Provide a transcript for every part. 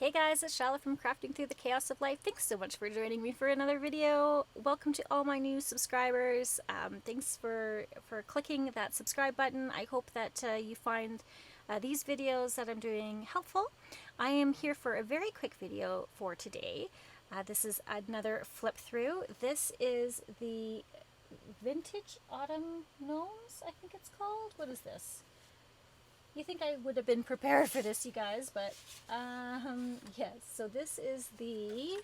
Hey guys, it's Chala from Crafting Through the Chaos of Life. Thanks so much for joining me for another video. Welcome to all my new subscribers. Thanks for clicking that subscribe button. I hope that you find these videos that I'm doing helpful. I am here for a very quick video for today. This is another flip through. This is the Vintage Autumn Gnomes, I think it's called. What is this? You think I would have been prepared for this, you guys, but yes, so this is the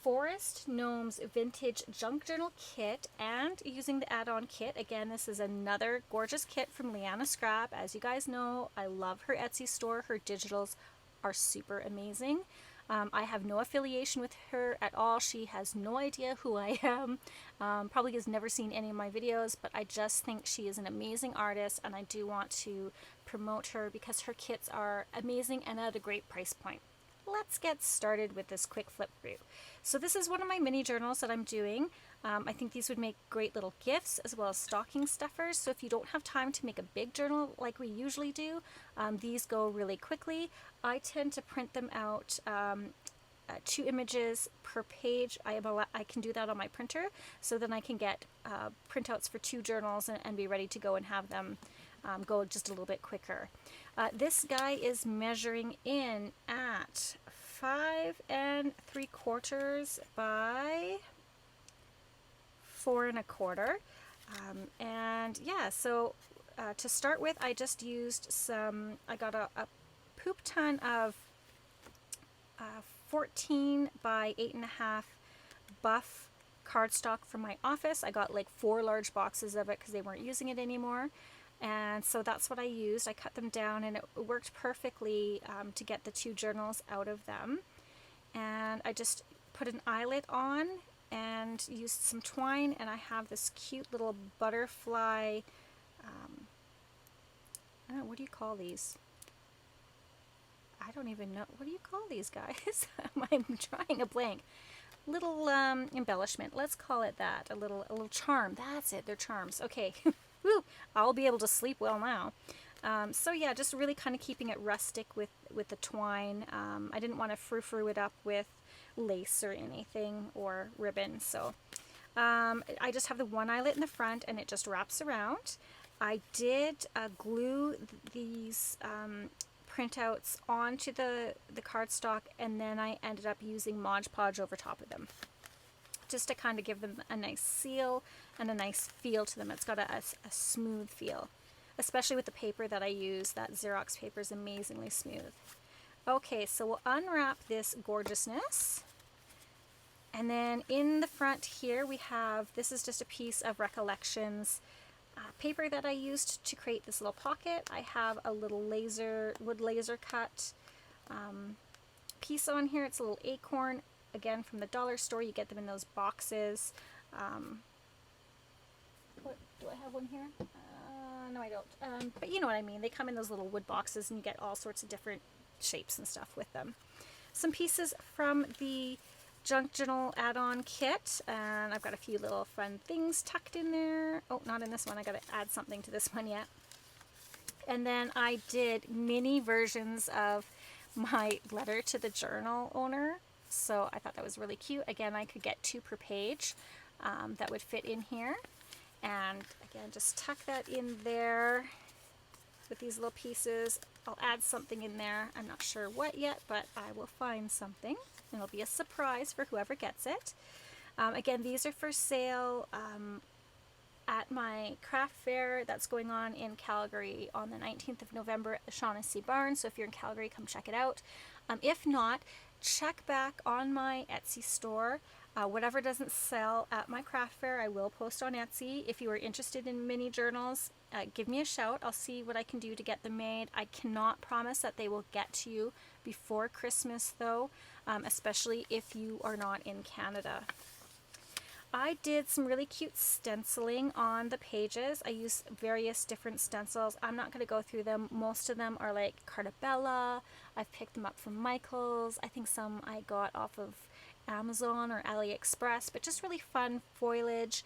Forest Gnomes Vintage Junk Journal Kit, and using the add-on kit. Again, this is another gorgeous kit from Leanna Scrap. As you guys know, I love her Etsy store. Her digitals are super amazing. I have no affiliation with her at all. She has no idea who I am. Probably has never seen any of my videos, but I just think she is an amazing artist, and I do want to promote her because her kits are amazing and at a great price point. Let's get started with this quick flip through. So this is one of my mini journals that I'm doing. I think these would make great little gifts as well as stocking stuffers. So if you don't have time to make a big journal like we usually do, these go really quickly. I tend to print them out 2 images per page. I can do that on my printer, so then I can get printouts for 2 journals and be ready to go and have them go just a little bit quicker. This guy is measuring in at 5 3/4 by 4 1/4, and yeah, so to start with, I just used I got a poop ton of 14 by 8.5 buff cardstock from my office. I got like 4 large boxes of it because they weren't using it anymore, and so that's what I used. I cut them down and it worked perfectly to get the 2 journals out of them. And I just put an eyelet on and used some twine, and I have this cute little butterfly, I don't know, what do you call these? I don't even know. What do you call these guys? I'm drawing a blank. Little embellishment. Let's call it that. A little charm. That's it. They're charms. Okay. Woo! I'll be able to sleep well now. So yeah, just really kind of keeping it rustic with the twine. I didn't want to frou-frou it up with lace or anything or ribbon. So I just have the one eyelet in the front and it just wraps around. I did glue these printouts onto the cardstock, and then I ended up using Mod Podge over top of them just to kind of give them a nice seal and a nice feel to them. It's got a smooth feel, especially with the paper that I use. That Xerox paper is amazingly smooth. Okay, so we'll unwrap this gorgeousness, and then in the front here we have, this is just a piece of Recollections paper that I used to create this little pocket. I have a little wood laser cut piece on here. It's a little acorn, again from the dollar store. You get them in those boxes. What, do I have one here? No, I don't. But you know what I mean. They come in those little wood boxes and you get all sorts of different shapes and stuff with them. Some pieces from the Junk Journal add-on kit, and I've got a few little fun things tucked in there. Oh, not in this one. I got to add something to this one yet. And then I did mini versions of my letter to the journal owner, so I thought that was really cute. Again, I could get 2 per page that would fit in here, and again, just tuck that in there with these little pieces. I'll add something in there. I'm not sure what yet, but I will find something. It'll be a surprise for whoever gets it. Again, these are for sale at my craft fair that's going on in Calgary on the 19th of November at the Shaughnessy Barn. So if you're in Calgary, come check it out. If not, check back on my Etsy store. Whatever doesn't sell at my craft fair, I will post on Etsy. If you are interested in mini journals, give me a shout. I'll see what I can do to get them made. I cannot promise that they will get to you before Christmas though, especially if you are not in Canada. I did some really cute stenciling on the pages. I used various different stencils. I'm not going to go through them. Most of them are like Cartabella. I've picked them up from Michael's. I think some I got off of Amazon or AliExpress, but just really fun foliage.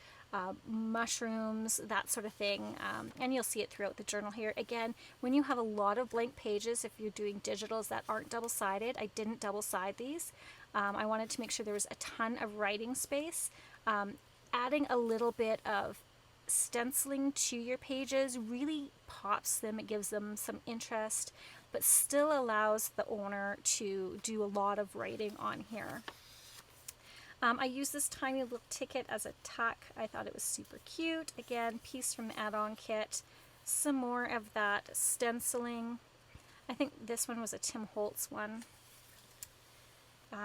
mushrooms, that sort of thing. And you'll see it throughout the journal here. Again, when you have a lot of blank pages, if you're doing digitals that aren't double-sided, I didn't double-side these. I wanted to make sure there was a ton of writing space. Adding a little bit of stenciling to your pages really pops them. It gives them some interest, but still allows the owner to do a lot of writing on here. I used this tiny little ticket as a tuck. I thought it was super cute. Again, piece from the add-on kit. Some more of that stenciling. I think this one was a Tim Holtz one.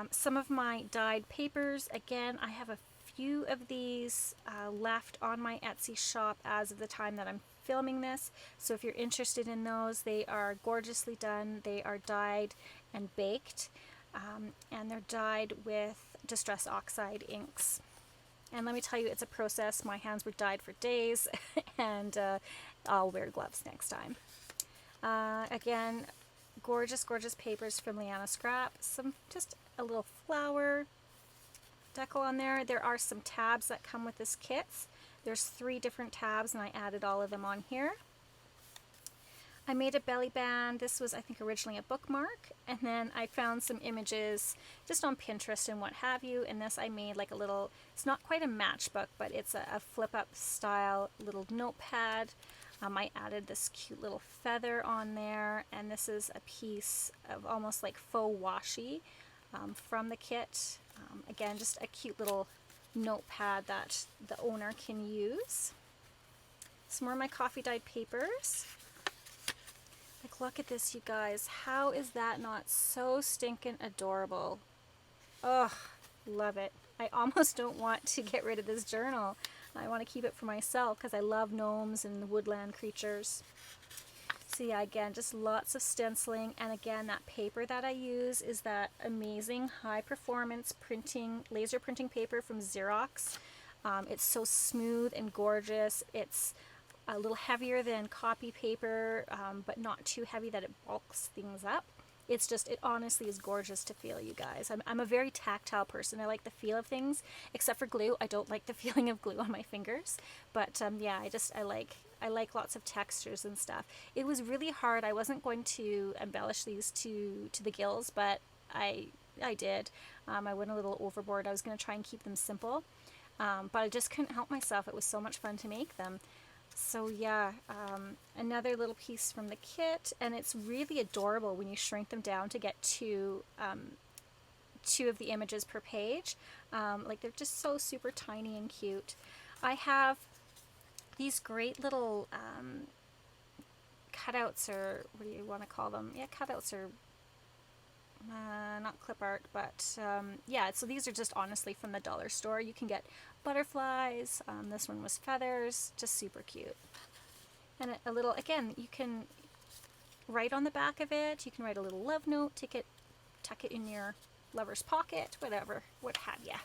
Some of my dyed papers. Again, I have a few of these left on my Etsy shop as of the time that I'm filming this. So if you're interested in those, they are gorgeously done. They are dyed and baked. And they're dyed with Distress Oxide inks. And let me tell you, it's a process. My hands were dyed for days, and I'll wear gloves next time. Again, gorgeous, gorgeous papers from Liana Scrap. Just a little flower deco on there. There are some tabs that come with this kit. There's 3 different tabs, and I added all of them on here. I made a belly band. This was, I think, originally a bookmark, and then I found some images just on Pinterest and what have you, and this I made like a little, it's not quite a matchbook, but it's a flip-up style little notepad. I added this cute little feather on there, and this is a piece of almost like faux washi from the kit. Again, just a cute little notepad that the owner can use. Some more of my coffee dyed papers. Like, look at this, you guys. How is that not so stinking adorable? Ugh, love it. I almost don't want to get rid of this journal. I want to keep it for myself because I love gnomes and the woodland creatures. So yeah, again, just lots of stenciling. And again, that paper that I use is that amazing high performance printing, laser printing paper from Xerox. It's so smooth and gorgeous. It's a little heavier than copy paper, but not too heavy that it bulks things up. It honestly is gorgeous to feel, you guys. I'm a very tactile person. I like the feel of things, except for glue. I don't like the feeling of glue on my fingers. But yeah, I like lots of textures and stuff. It was really hard. I wasn't going to embellish these to the gills, but I did. I went a little overboard. I was going to try and keep them simple, but I just couldn't help myself. It was so much fun to make them. So yeah, another little piece from the kit, and it's really adorable when you shrink them down to get two of the images per page. Like, they're just so super tiny and cute. I have these great little cutouts, or what do you want to call them? Yeah, cutouts, or not clip art, but yeah, so these are just honestly from the dollar store. You can get butterflies. This one was feathers, just super cute. And a little, again, you can write on the back of it. You can write a little love note, tuck it in your lover's pocket, whatever, what have ya.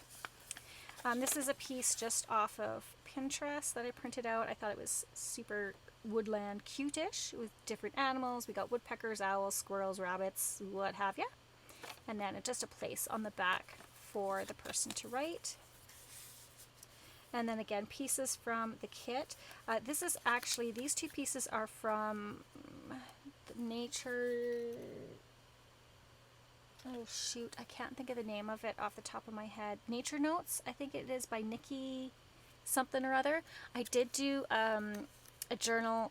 This is a piece just off of Pinterest that I printed out. I thought it was super woodland cute-ish with different animals. We got woodpeckers, owls, squirrels, rabbits, what have ya. And then just a place on the back for the person to write. And then again, pieces from the kit. This is actually, these 2 pieces are from Nature... Oh shoot, I can't think of the name of it off the top of my head. Nature Notes, I think it is, by Nikki something or other. I did do a journal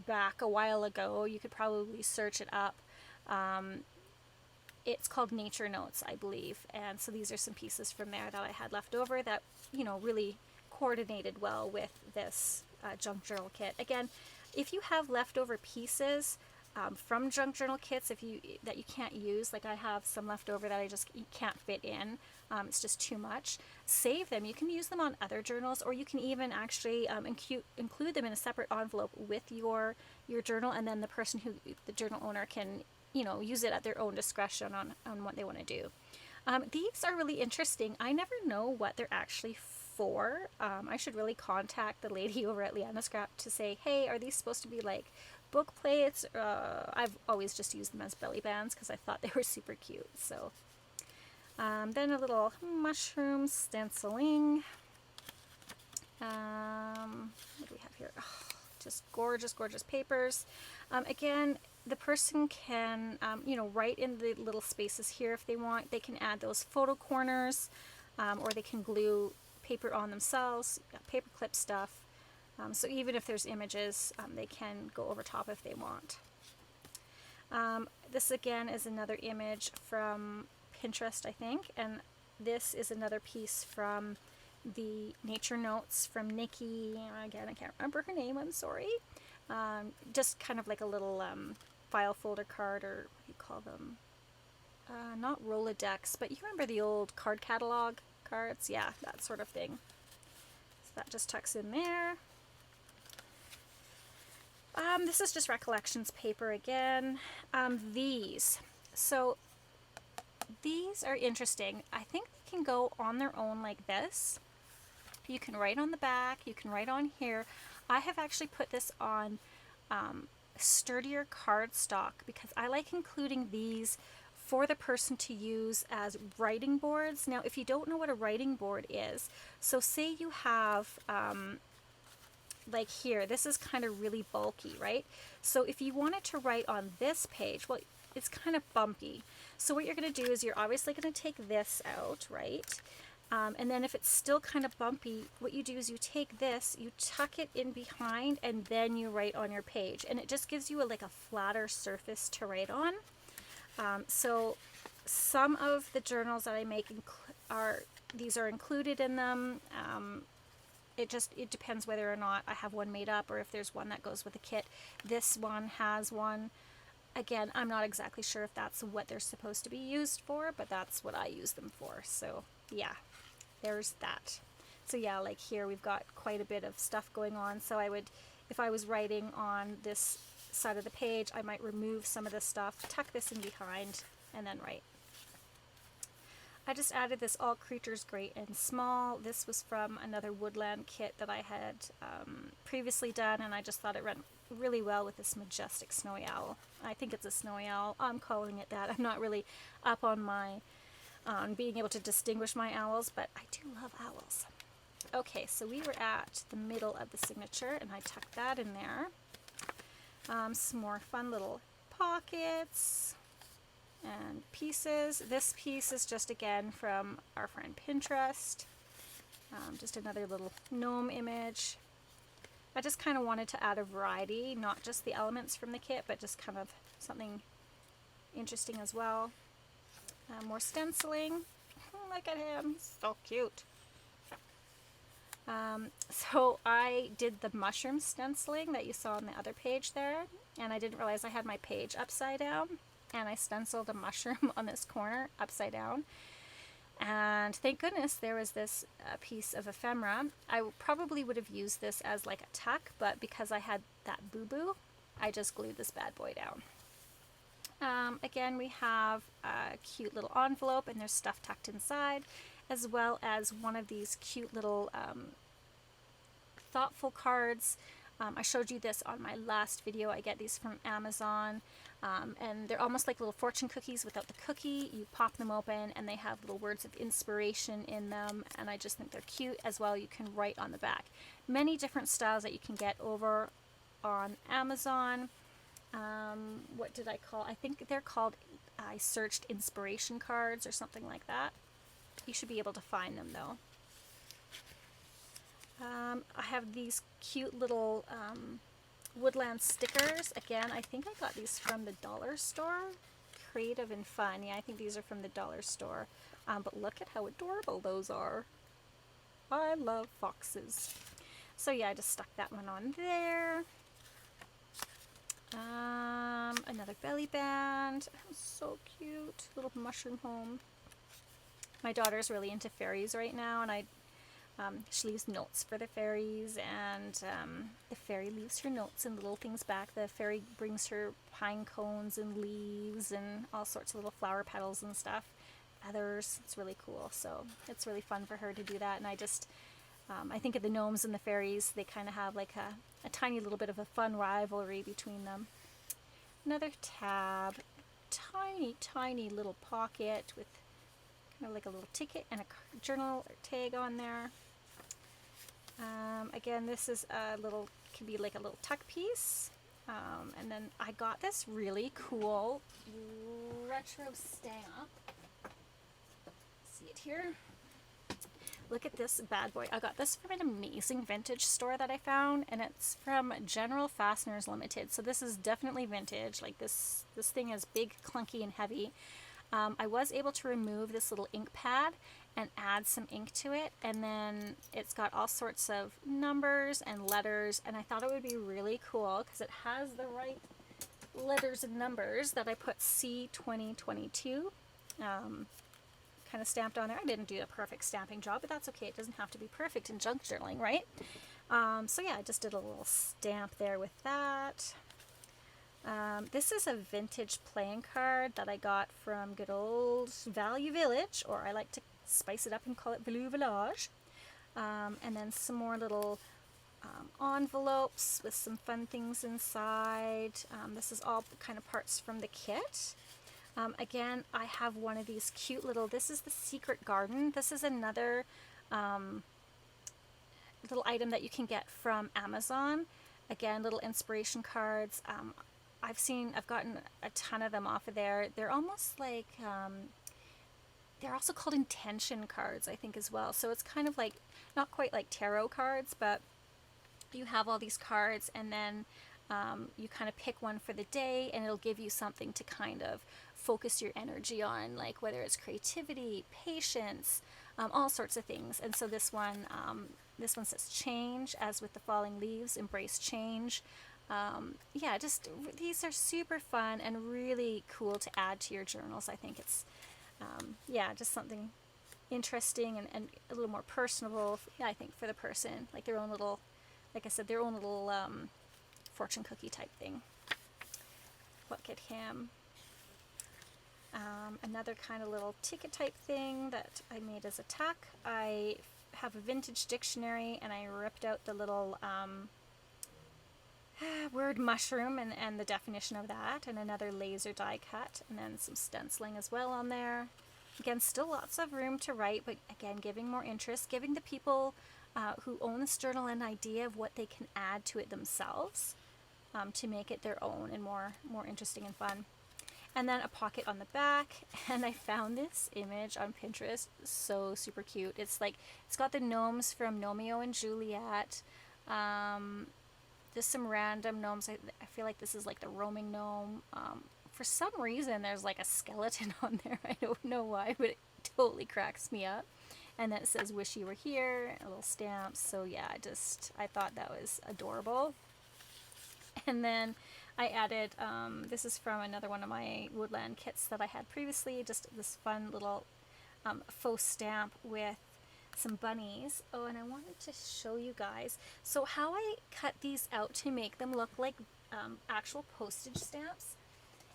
back a while ago. You could probably search it up. It's called Nature Notes, I believe. And so these are some pieces from there that I had left over that, you know, really coordinated well with this junk journal kit. Again, if you have leftover pieces from junk journal kits that you can't use, like I have some left over that I just can't fit in, it's just too much, save them. You can use them on other journals, or you can even actually include them in a separate envelope with your journal, and then the journal owner can, you know, use it at their own discretion on what they want to do. These are really interesting. I never know what they're actually for. I should really contact the lady over at Liana Scrap to say, hey, are these supposed to be like book plates? I've always just used them as belly bands because I thought they were super cute. So then a little mushroom stenciling. What do we have here? Oh, just gorgeous, gorgeous papers. Again, the person can, you know, write in the little spaces here if they want. They can add those photo corners, or they can glue paper on themselves, paper clip stuff. So even if there's images, they can go over top if they want. This again is another image from Pinterest, I think, and this is another piece from the Nature Notes from Nikki. Again, I can't remember her name, I'm sorry. Just kind of like a little file folder card, or what do you call them? Not Rolodex, but you remember the old card catalog cards? Yeah, that sort of thing. So that just tucks in there. This is just recollections paper again. So these are interesting. I think they can go on their own like this. You can write on the back, you can write on here. I have actually put this on sturdier cardstock because I like including these for the person to use as writing boards. Now, if you don't know what a writing board is, so say you have like here, this is kind of really bulky, right? So if you wanted to write on this page, well, it's kind of bumpy. So what you're going to do is you're obviously going to take this out, right? And then if it's still kind of bumpy, what you do is you take this, you tuck it in behind, and then you write on your page. And it just gives you like a flatter surface to write on. So some of the journals that I make these are included in them. It depends whether or not I have one made up or if there's one that goes with a kit. This one has one. Again, I'm not exactly sure if that's what they're supposed to be used for, but that's what I use them for. So yeah, there's that. So yeah, like here we've got quite a bit of stuff going on. So I would, if I was writing on this side of the page, I might remove some of this stuff, tuck this in behind, and then write. I just added this All Creatures Great and Small. This was from another woodland kit that I had previously done, and I just thought it went really well with this majestic snowy owl. I think it's a snowy owl. I'm calling it that. I'm not really up on being able to distinguish my owls, but I do love owls. Okay, so we were at the middle of the signature, and I tucked that in there. Some more fun little pockets and pieces. This piece is just again from our friend Pinterest. Just another little gnome image. I just kind of wanted to add a variety, not just the elements from the kit, but just kind of something interesting as well. More stenciling. Look at him, so cute. So I did the mushroom stenciling that you saw on the other page there, and I didn't realize I had my page upside down, and I stenciled a mushroom on this corner upside down. And thank goodness there was this piece of ephemera. I probably would have used this as like a tuck, but because I had that boo-boo, I just glued this bad boy down. Again, we have a cute little envelope, and there's stuff tucked inside, as well as one of these cute little thoughtful cards. I showed you this on my last video. I get these from Amazon, and they're almost like little fortune cookies without the cookie. You pop them open, and they have little words of inspiration in them, and I just think they're cute. As well, you can write on the back. Many different styles that you can get over on Amazon. What did I call? I think they're called, I searched inspiration cards or something like that. You should be able to find them though. I have these cute little woodland stickers. Again, I think I got these from the dollar store. Creative and fun. Yeah, I think these are from the dollar store. But look at how adorable those are. I love foxes. So yeah, I just stuck that one on there. Another belly band. Oh, so cute. Little mushroom home. My daughter's really into fairies right now, and she leaves notes for the fairies, and the fairy leaves her notes and little things back. The fairy brings her pine cones and leaves and all sorts of little flower petals and stuff. Feathers. It's really cool. So it's really fun for her to do that, and I think of the gnomes and the fairies, they kind of have like a tiny little bit of a fun rivalry between them. Another tab, tiny, tiny little pocket with kind of like a little ticket and a journal tag on there. Again, this is a little, could be like a little tuck piece. And then I got this really cool retro stamp. See it here? Look at this bad boy. I got this from an amazing vintage store that I found, and it's from General Fasteners Limited. So this is definitely vintage. Like this thing is big, clunky, and heavy. I was able to remove this little ink pad and add some ink to it, and then it's got all sorts of numbers and letters, and I thought it would be really cool because it has the right letters and numbers that I put C2022 kind of stamped on there. I didn't do a perfect stamping job, but that's okay. It doesn't have to be perfect in junk journaling, right? So yeah, I just did a little stamp there with that. This is a vintage playing card that I got from good old Value Village, or I like to spice it up and call it Value Village. And then some more little envelopes with some fun things inside. This is all kind of parts from the kit. Again, I have one of these cute little, this is the Secret Garden. This is another little item that you can get from Amazon. Again, little inspiration cards. I've gotten a ton of them off of there. They're almost like, they're also called intention cards, I think, as well. So it's kind of like, not quite like tarot cards, but you have all these cards, and then you kind of pick one for the day, and it'll give you something to kind of focus your energy on, like whether it's creativity, patience, all sorts of things. And so this one says change, as with the falling leaves, embrace change. Yeah, just these are super fun and really cool to add to your journals. I think it's yeah, just something interesting and a little more personable, I think, for the person, like their own little, like I said, their own little fortune cookie type thing. What get him? Another kind of little ticket type thing that I made as a tuck. I have a vintage dictionary, and I ripped out the little word mushroom and the definition of that, and another laser die cut, and then some stenciling as well on there. Again, still lots of room to write, but again, giving more interest, giving the people who own this journal an idea of what they can add to it themselves to make it their own and more interesting and fun. And then a pocket on the back, and I found this image on Pinterest, so super cute. It's like, it's got the gnomes from Romeo and Juliet, just some random gnomes. I feel like this is like the roaming gnome. For some reason there's like a skeleton on there. I don't know why, but it totally cracks me up. And then it says wish you were here, a little stamp. So yeah, I thought that was adorable. And then I added, this is from another one of my woodland kits that I had previously, just this fun little faux stamp with some bunnies. Oh, and I wanted to show you guys. So how I cut these out to make them look like actual postage stamps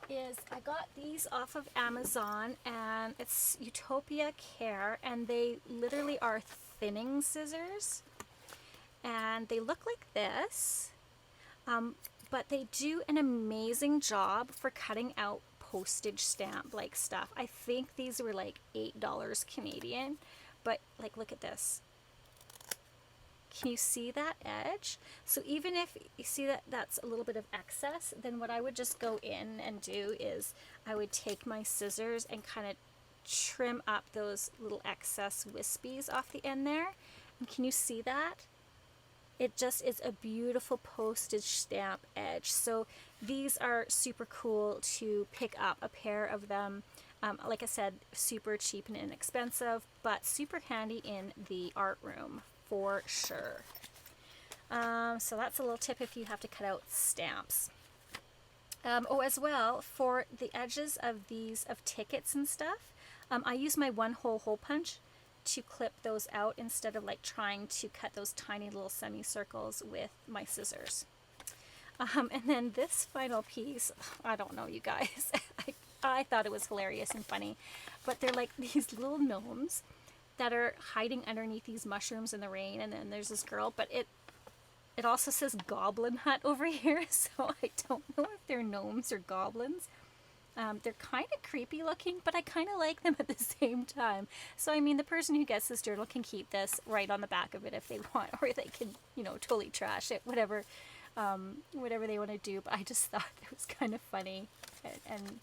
is I got these off of Amazon, and it's Utopia Care, and they literally are thinning scissors, and they look like this. But they do an amazing job for cutting out postage stamp like stuff. I think these were like $8 Canadian, but like look at this. Can you see that edge? So even if you see that that's a little bit of excess, then what I would just go in and do is I would take my scissors and kind of trim up those little excess wispies off the end there. And can you see that? It just is a beautiful postage stamp edge. So these are super cool to pick up a pair of them. Like I said, super cheap and inexpensive, but super handy in the art room for sure. So that's a little tip if you have to cut out stamps. Oh, as well, for the edges of these, of tickets and stuff, I use my hole punch to clip those out instead of like trying to cut those tiny little semicircles with my scissors. And then this final piece, I don't know, you guys, I thought it was hilarious and funny, but they're like these little gnomes that are hiding underneath these mushrooms in the rain, and then there's this girl, but it also says Goblin Hut over here, so I don't know if they're gnomes or goblins. They're kind of creepy looking, but I kind of like them at the same time. So, I mean, the person who gets this journal can keep this right on the back of it if they want, or they can, you know, totally trash it, whatever, whatever they want to do. But I just thought it was kind of funny and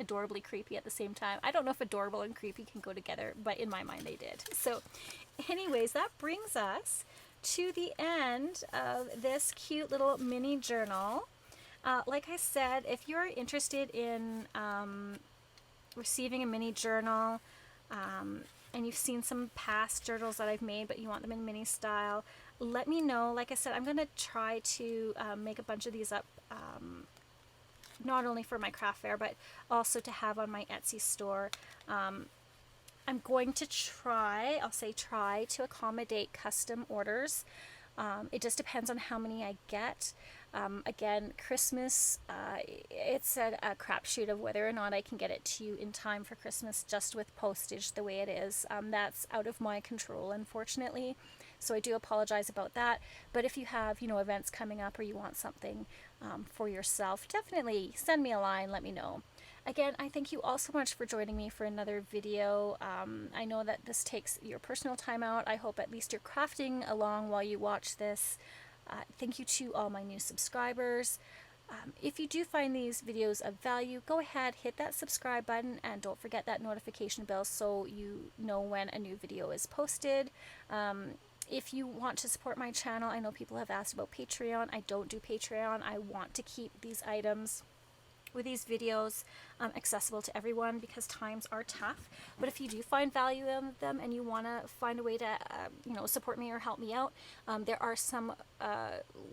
adorably creepy at the same time. I don't know if adorable and creepy can go together, but in my mind they did. So, anyways, that brings us to the end of this cute little mini journal. Like I said, if you're interested in receiving a mini journal, and you've seen some past journals that I've made, but you want them in mini style, let me know. Like I said, I'm going to try to make a bunch of these up, not only for my craft fair, but also to have on my Etsy store. I'm going to try, I'll say try, to accommodate custom orders. It just depends on how many I get. Again, Christmas, it's a crapshoot of whether or not I can get it to you in time for Christmas, just with postage the way it is. That's out of my control, unfortunately. So I do apologize about that. But if you have, you know, events coming up or you want something for yourself, definitely send me a line, let me know. Again, I thank you all so much for joining me for another video. I know that this takes your personal time out. I hope at least you're crafting along while you watch this. Thank you to all my new subscribers. If you do find these videos of value, go ahead, hit that subscribe button, and don't forget that notification bell so you know when a new video is posted. If you want to support my channel, I know people have asked about Patreon. I don't do Patreon. I want to keep these items with these videos accessible to everyone because times are tough. But if you do find value in them and you want to find a way to you know, support me or help me out, there are some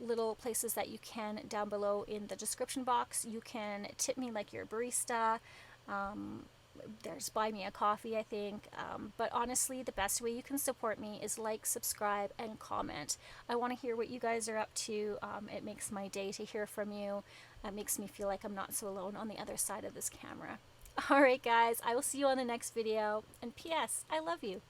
little places that you can down below in the description box. You can tip me like you're a barista. There's buy me a coffee, I think, but honestly the best way you can support me is like, subscribe, and comment. I want to hear what you guys are up to. It makes my day to hear from you. It makes me feel like I'm not so alone on the other side of this camera. Alright guys, I will see you on the next video, and P.S. I love you.